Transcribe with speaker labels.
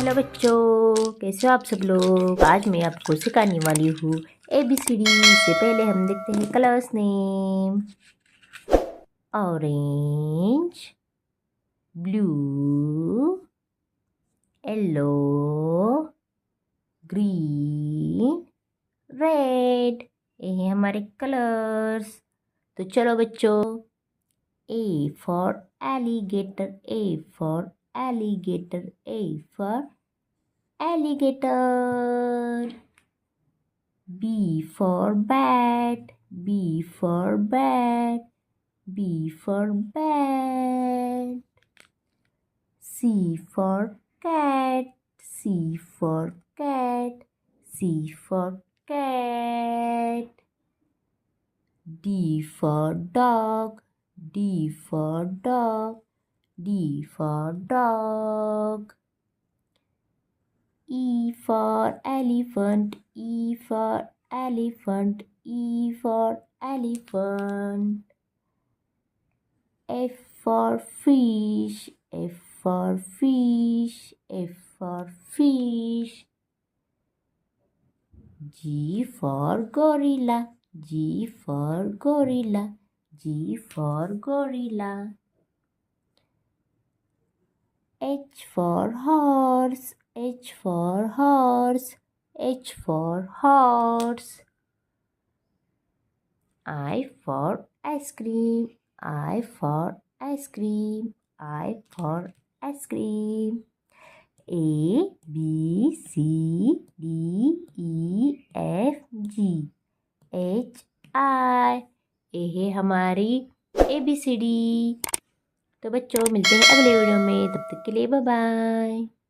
Speaker 1: Hello बच्चों, कैसे हो आप सब लोग। आज मैं आपको सिखाने वाली हूँ ABCD। से पहले हम देखते हैं colours name. Orange, blue, yellow, green, red. ये हैं हमारे कलर्स। तो चलो बच्चों, A for alligator, A for alligator, A for alligator. B for bat, B for bat, B for bat. C for cat, C for cat, C for cat. D for dog, D for dog, D for dog. E for elephant, E for elephant, E for elephant. F for fish, F for fish, F for fish. G for gorilla, G for gorilla, G for gorilla. H for horse, H for horse, H for horse. I for ice cream, I for ice cream, I for ice cream. A B C D E F G H I, ये है हमारी ABCD। तो बच्चों, मिलते हैं अगले video में, तब तक के लिए बाय बाय।